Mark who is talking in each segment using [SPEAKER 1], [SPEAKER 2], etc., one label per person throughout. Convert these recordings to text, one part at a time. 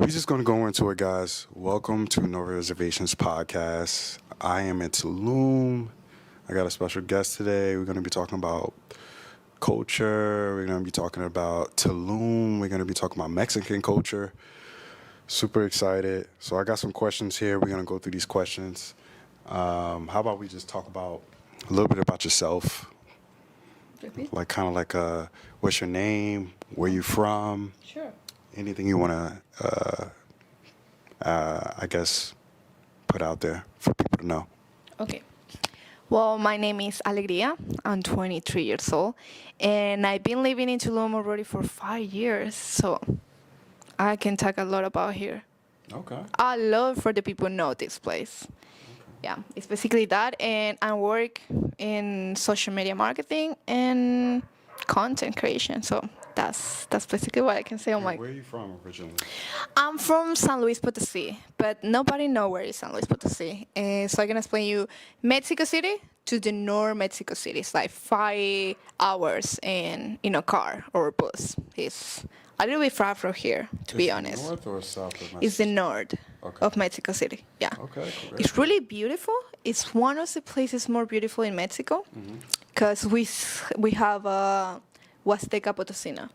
[SPEAKER 1] We're just going to go into it, guys. Welcome to No Reservations Podcast. I am in Tulum. I got a special guest today. We're going to be talking about culture. We're going to be talking about Tulum. We're going to be talking about Mexican culture. Super excited. So I got some questions here. We're going to go through these questions. How about we just talk about a little bit about yourself? Like what's your name? Where you from?
[SPEAKER 2] Sure.
[SPEAKER 1] Anything you want to, I guess, put out there for people to know.
[SPEAKER 2] Okay. Well, my name is Alegría. I'm 23 years old, and I've been living in Tulum already for 5 years, so I can talk a lot about here.
[SPEAKER 1] Okay.
[SPEAKER 2] I love for the people know this place. Yeah, it's basically that, and I work in social media marketing and content creation. So that's basically what I can say on my.
[SPEAKER 1] Where are you from originally?
[SPEAKER 2] I'm from San Luis Potosí, but nobody knows where is San Luis Potosí. So I can explain you Mexico City to the north Mexico City. It's like 5 hours in a car or a bus. It's a little bit far from here, to be honest.
[SPEAKER 1] North or south of Mexico?
[SPEAKER 2] It's the north
[SPEAKER 1] Okay.
[SPEAKER 2] of Mexico City. Yeah.
[SPEAKER 1] Okay. Cool.
[SPEAKER 2] It's really beautiful. It's one of the places more beautiful in Mexico because we have Huasteca Potosina.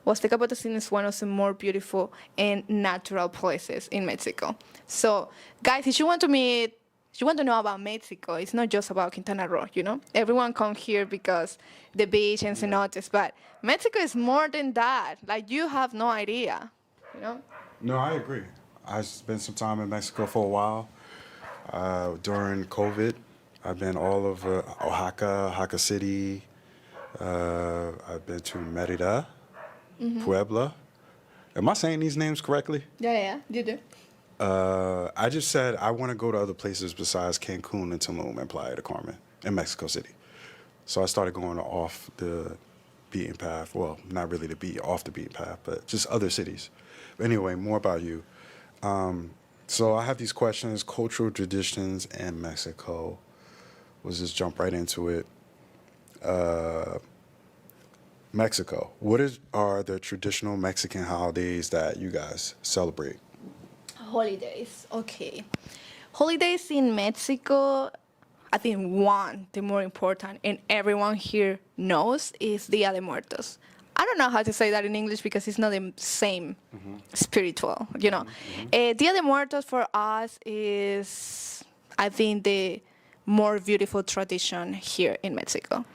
[SPEAKER 2] Huasteca Potosina is one of the more beautiful and natural places in Mexico. So, guys, if you want to know about Mexico, it's not just about Quintana Roo, you know? Everyone come here because the beach and cenotes, but Mexico is more than that. Like, you have no idea, you know?
[SPEAKER 1] No, I agree. I spent some time in Mexico for a while. During COVID, I've been all over Oaxaca City. I've been to Merida, Puebla. Am I saying these names correctly?
[SPEAKER 2] Yeah, you do.
[SPEAKER 1] I just said I want to go to other places besides Cancun and Tulum and Playa del Carmen in Mexico City. So I started going off the beaten path. Well, not really off the beaten path, but just other cities. But anyway, more about you. So I have these questions: cultural traditions in Mexico. Let's just jump right into it. Mexico. Are the traditional Mexican holidays that you guys celebrate?
[SPEAKER 2] Holidays, okay. Holidays in Mexico, I think the more important, and everyone here knows, is Dia de Muertos. I don't know how to say that in English because it's not the same spiritual, you know. Dia de Muertos for us is, I think, the more beautiful tradition here in Mexico.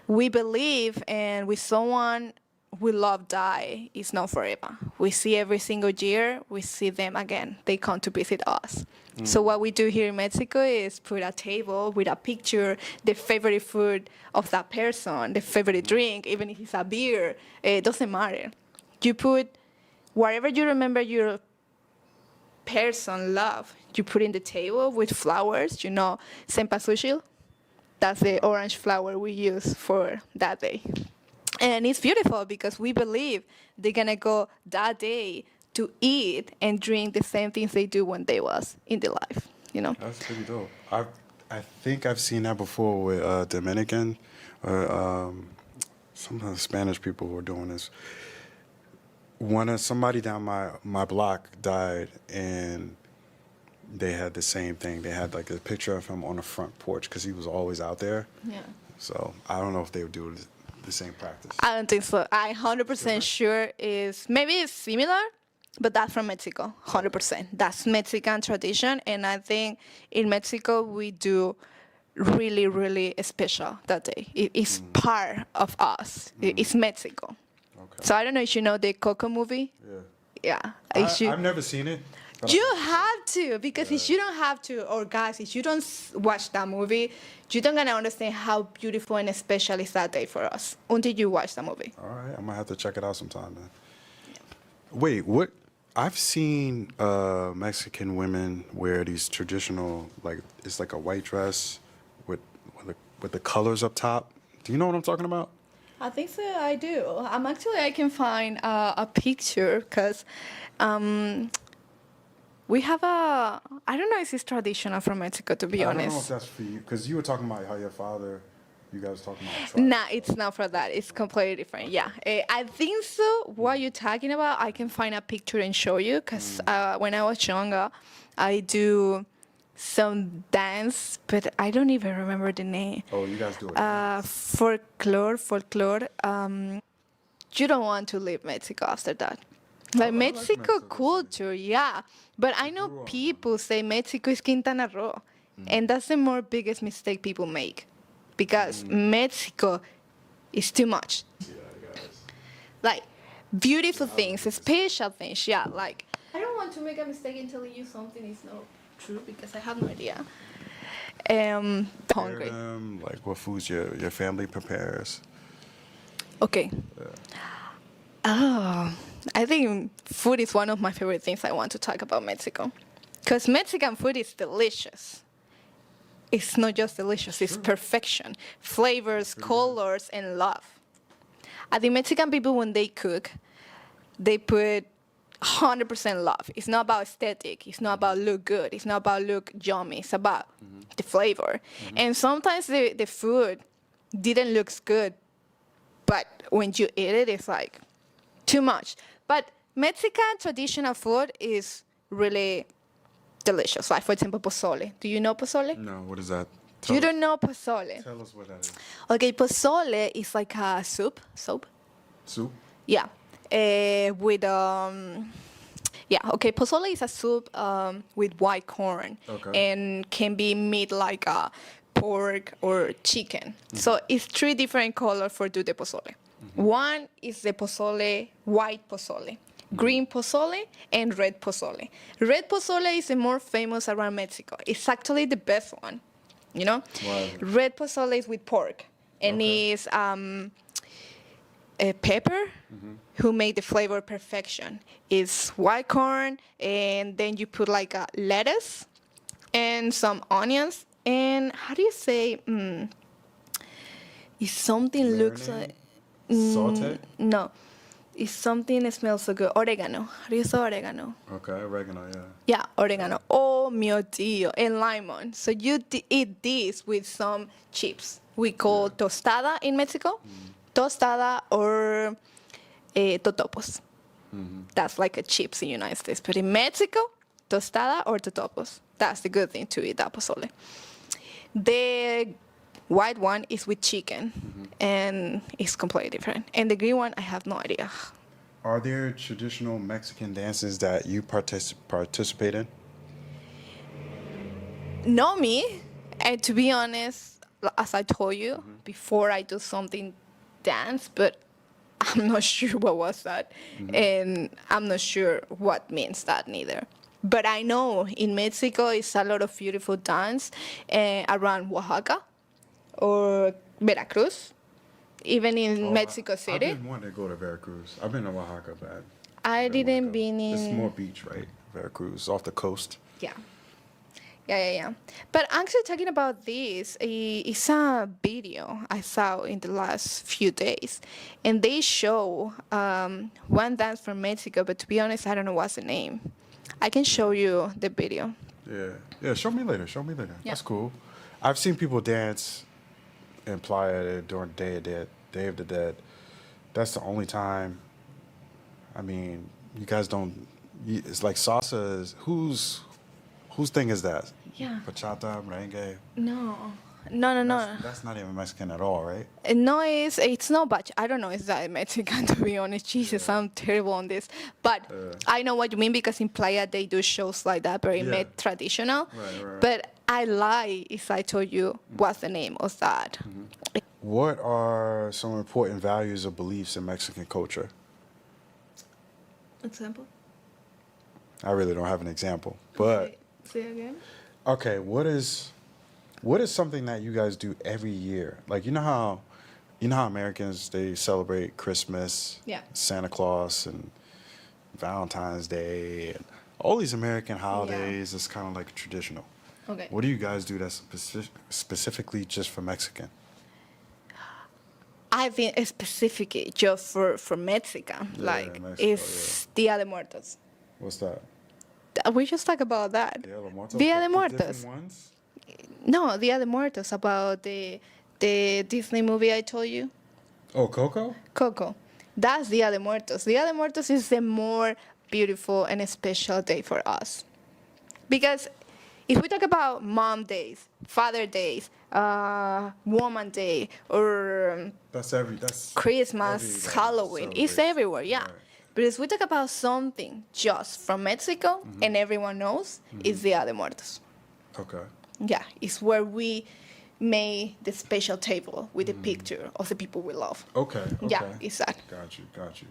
[SPEAKER 2] We believe, and with someone we love die is not forever. We see every single year, we see them again. They come to visit us. So what we do here in Mexico is put a table with a picture, the favorite food of that person, the favorite drink, even if it's a beer, it doesn't matter. You put whatever you remember your person love, you put in the table with flowers, you know, cempasúchil. That's the orange flower we use for that day. And it's beautiful because we believe they're going to go that day to eat and drink the same things they do when they was in their life, you know?
[SPEAKER 1] That's pretty dope. I think I've seen that before with Dominican or some of the Spanish people who are doing this. Somebody down my block died, and they had the same thing. They had like a picture of him on the front porch because he was always out there.
[SPEAKER 2] Yeah.
[SPEAKER 1] So I don't know if they would do the same practice.
[SPEAKER 2] I don't think so. I 100% sure maybe it's similar, but that's from Mexico, 100%. That's Mexican tradition, and I think in Mexico we do really, really special that day. It's part of us. It's Mexico.
[SPEAKER 1] Okay.
[SPEAKER 2] So I don't know if you know the Coco movie.
[SPEAKER 1] Yeah.
[SPEAKER 2] Yeah.
[SPEAKER 1] I've never seen it.
[SPEAKER 2] You have to, because if you don't have to, or guys, if you don't watch that movie, you don't gonna understand how beautiful and special is that day for us until you watch the movie.
[SPEAKER 1] All right, I'm gonna have to check it out sometime then. Yeah. Wait, what? I've seen Mexican women wear these traditional, like it's like a white dress with the colors up top. Do you know what I'm talking about?
[SPEAKER 2] I think so. I do. I can find a picture because. We have I don't know if it's traditional from Mexico, to be honest.
[SPEAKER 1] I don't know if that's for you, because you were talking about how your father You guys talking about tribes?
[SPEAKER 2] Nah, it's not for that. It's completely different. Yeah, I think so. What you're talking about, I can find a picture and show you. Cause when I was younger, I do some dance, but I don't even remember the name.
[SPEAKER 1] Oh, you guys do it.
[SPEAKER 2] Folklore. You don't want to leave Mexico after that. Like Mexico
[SPEAKER 1] Mexico
[SPEAKER 2] culture, yeah. But I know
[SPEAKER 1] grew up on
[SPEAKER 2] people say Mexico is Quintana Roo, and that's the more biggest mistake people make, because Mexico is too much.
[SPEAKER 1] Yeah, guys.
[SPEAKER 2] Like beautiful things, special things, yeah. Like I don't want to make a mistake in telling you something is not true because I have no idea. Hungry.
[SPEAKER 1] Like what foods your family prepares.
[SPEAKER 2] Okay. Oh, I think food is one of my favorite things I want to talk about Mexico. Because Mexican food is delicious. It's not just delicious, it's perfection. Flavors, colors, and love. I think Mexican people, when they cook, they put 100% love. It's not about aesthetic. It's not about look good. It's not about look yummy. It's about the flavor. And sometimes the food didn't look good, but when you eat it, it's like too much. But Mexican traditional food is really delicious. Like, for example, pozole. Do you know pozole?
[SPEAKER 1] No, what is that?
[SPEAKER 2] You don't know pozole?
[SPEAKER 1] Tell us what that is.
[SPEAKER 2] Okay, pozole is like a soup.
[SPEAKER 1] Soup?
[SPEAKER 2] Yeah. With yeah. Okay, pozole is a soup with white corn, and can be made like a pork or chicken. So it's three different colors for do the pozole. One is the pozole, white pozole, green pozole, and red pozole. Red pozole is the more famous around Mexico. It's actually the best one, you know?
[SPEAKER 1] Wow.
[SPEAKER 2] Red pozole is with pork, and is a pepper who made the flavor perfection. It's white corn, and then you put like a lettuce and some onions, and how do you say? If something looks like
[SPEAKER 1] Saute?
[SPEAKER 2] no, it's something that smells so good. Oregano. How do you say oregano?
[SPEAKER 1] Okay, oregano, yeah.
[SPEAKER 2] Yeah, oregano. Oh, mio Dio, and lemon. So you eat this with some chips. We call tostada in Mexico. Tostada or totopos. That's like a chips in the United States. But in Mexico, tostada or totopos. That's the good thing to eat that pozole. The white one is with chicken, and it's completely different. And the green one, I have no idea.
[SPEAKER 1] Are there traditional Mexican dances that you participate in?
[SPEAKER 2] Know me, and to be honest, as I told you before, I do something dance, but I'm not sure what was that, and I'm not sure what means that neither. But I know in Mexico it's a lot of beautiful dance around Oaxaca or Veracruz, even in Mexico City.
[SPEAKER 1] I've been wanting to go to Veracruz. I've been to Oaxaca, but
[SPEAKER 2] I didn't been
[SPEAKER 1] It's more
[SPEAKER 2] in.
[SPEAKER 1] beach, right? Veracruz, off the coast.
[SPEAKER 2] Yeah. Yeah. But actually, talking about this, it's a video I saw in the last few days, and they show one dance from Mexico. But to be honest, I don't know what's the name. I can show you the video.
[SPEAKER 1] Yeah. Show me later.
[SPEAKER 2] Yeah.
[SPEAKER 1] That's cool. I've seen people dance in Playa during Day of the Dead. That's the only time. I mean, you guys don't. It's like salsa is whose thing is that?
[SPEAKER 2] Yeah.
[SPEAKER 1] Bachata, merengue.
[SPEAKER 2] No.
[SPEAKER 1] That's not even Mexican at all, right?
[SPEAKER 2] No, it's not much. I don't know. It's that Mexican, to be honest. Jesus, I'm terrible on this. But I know what you mean, because in Playa they do shows like that, very traditional.
[SPEAKER 1] Right.
[SPEAKER 2] But I lie if I told you what's the name of that.
[SPEAKER 1] What are some important values or beliefs in Mexican culture?
[SPEAKER 2] Example?
[SPEAKER 1] I really don't have an example, but
[SPEAKER 2] Wait, say again.
[SPEAKER 1] okay, what is something that you guys do every year? Like you know how Americans, they celebrate Christmas,
[SPEAKER 2] Yeah.
[SPEAKER 1] Santa Claus, and Valentine's Day, and all these American holidays. It's kind of like traditional.
[SPEAKER 2] Okay.
[SPEAKER 1] What do you guys do that's specifically just for Mexican?
[SPEAKER 2] I think specifically just for Mexican,
[SPEAKER 1] Yeah,
[SPEAKER 2] like
[SPEAKER 1] Mexico,
[SPEAKER 2] it's Dia de Muertos.
[SPEAKER 1] What's that?
[SPEAKER 2] We just talk about that.
[SPEAKER 1] Dia de Muertos.
[SPEAKER 2] Dia de
[SPEAKER 1] The
[SPEAKER 2] Muertos.
[SPEAKER 1] different ones?
[SPEAKER 2] No, Dia de Muertos, about the The Disney movie I told you,
[SPEAKER 1] Oh, Coco?
[SPEAKER 2] Coco. That's Dia de Muertos. Dia de Muertos is the more beautiful and special day for us. Because if we talk about mom days, father days, woman day, or
[SPEAKER 1] That's
[SPEAKER 2] Christmas,
[SPEAKER 1] everybody
[SPEAKER 2] Halloween, it's
[SPEAKER 1] celebrates.
[SPEAKER 2] everywhere, yeah.
[SPEAKER 1] Right.
[SPEAKER 2] But if we talk about something just from Mexico and everyone knows, it's Dia de Muertos.
[SPEAKER 1] Okay.
[SPEAKER 2] Yeah, it's where we made the special table with the picture of the people we love.
[SPEAKER 1] Okay.
[SPEAKER 2] Yeah, it's that.
[SPEAKER 1] Got you.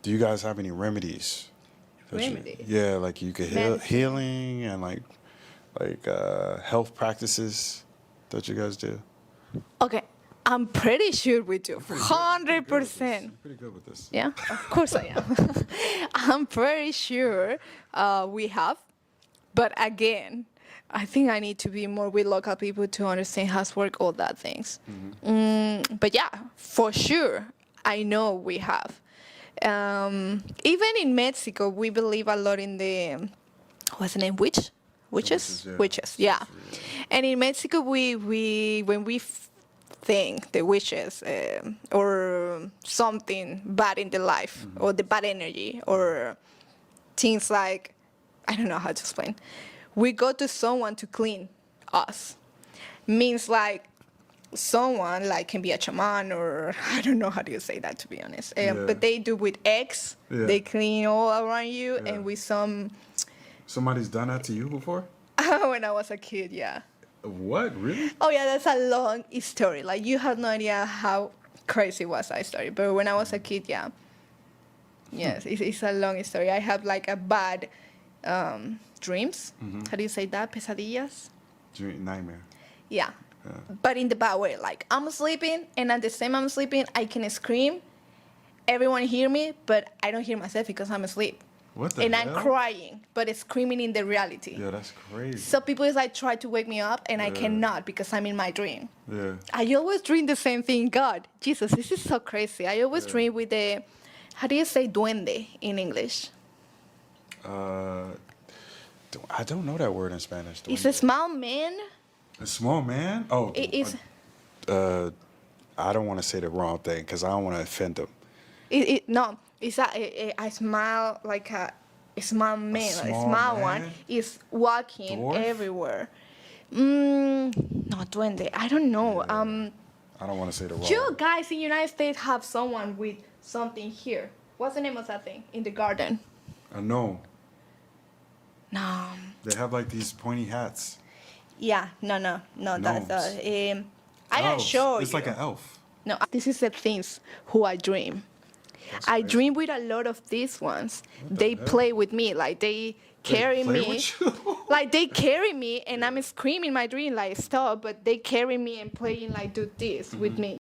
[SPEAKER 1] Do you guys have any remedies?
[SPEAKER 2] Remedies?
[SPEAKER 1] Yeah, like you could
[SPEAKER 2] Medicine.
[SPEAKER 1] healing and like health practices that you guys do.
[SPEAKER 2] Okay, I'm pretty sure we do. 100%.
[SPEAKER 1] Pretty good with this.
[SPEAKER 2] Yeah, of course I am. I'm pretty sure we have. But again, I think I need to be more with local people to understand how to work all that things. But yeah, for sure, I know we have. Even in Mexico, we believe a lot in the, what's the name, witches?
[SPEAKER 1] witches, yeah.
[SPEAKER 2] Witches, yeah. And in Mexico, we when we think the witches or something bad in the life or the bad energy or things like, I don't know how to explain. We go to someone to clean us. Means like someone like can be a shaman or I don't know how do you say that to be honest. But they do with eggs.
[SPEAKER 1] Yeah.
[SPEAKER 2] They clean all around you
[SPEAKER 1] Yeah.
[SPEAKER 2] and with some.
[SPEAKER 1] Somebody's done that to you before?
[SPEAKER 2] When I was a kid, yeah.
[SPEAKER 1] What? Really?
[SPEAKER 2] Oh yeah, that's a long story. Like you have no idea how crazy was that story. But when I was a kid, yeah. Yes, it's a long story. I have like a bad dreams. How do you say that? Pesadillas?
[SPEAKER 1] Nightmare.
[SPEAKER 2] Yeah. But in the bad way. Like I'm sleeping and at the same I'm sleeping, I can scream. Everyone hear me, but I don't hear myself because I'm asleep.
[SPEAKER 1] What the
[SPEAKER 2] And
[SPEAKER 1] hell?
[SPEAKER 2] I'm crying, but screaming in the reality.
[SPEAKER 1] Yeah, that's crazy.
[SPEAKER 2] So people is like try to wake me up and I cannot because I'm in my dream.
[SPEAKER 1] Yeah.
[SPEAKER 2] I always dream the same thing. God, Jesus, this is so crazy. I always dream with the, how do you say duende in English?
[SPEAKER 1] I don't know that word in Spanish.
[SPEAKER 2] It's a small man.
[SPEAKER 1] A small man? Oh.
[SPEAKER 2] It is.
[SPEAKER 1] I don't want to say the wrong thing because I don't want to offend them.
[SPEAKER 2] No, it's a small like a small man, a
[SPEAKER 1] small
[SPEAKER 2] small
[SPEAKER 1] man?
[SPEAKER 2] one is walking
[SPEAKER 1] Dwarf?
[SPEAKER 2] everywhere. No, duende. I don't know.
[SPEAKER 1] I don't want to say the wrong
[SPEAKER 2] You guys in United States have someone with something here. What's the name of that thing in the garden?
[SPEAKER 1] No.
[SPEAKER 2] No.
[SPEAKER 1] They have like these pointy hats.
[SPEAKER 2] Yeah, no. That's
[SPEAKER 1] Gnomes.
[SPEAKER 2] I can
[SPEAKER 1] Elves.
[SPEAKER 2] show
[SPEAKER 1] It's
[SPEAKER 2] you.
[SPEAKER 1] like an elf.
[SPEAKER 2] No, this is the things who I dream. I
[SPEAKER 1] crazy.
[SPEAKER 2] dream with a lot of these ones.
[SPEAKER 1] the
[SPEAKER 2] They
[SPEAKER 1] hell?
[SPEAKER 2] play with me, like they carry
[SPEAKER 1] play
[SPEAKER 2] me.
[SPEAKER 1] with you?
[SPEAKER 2] Like they carry me, and I'm screaming my dream like stop, but they carry me and playing like do this with me.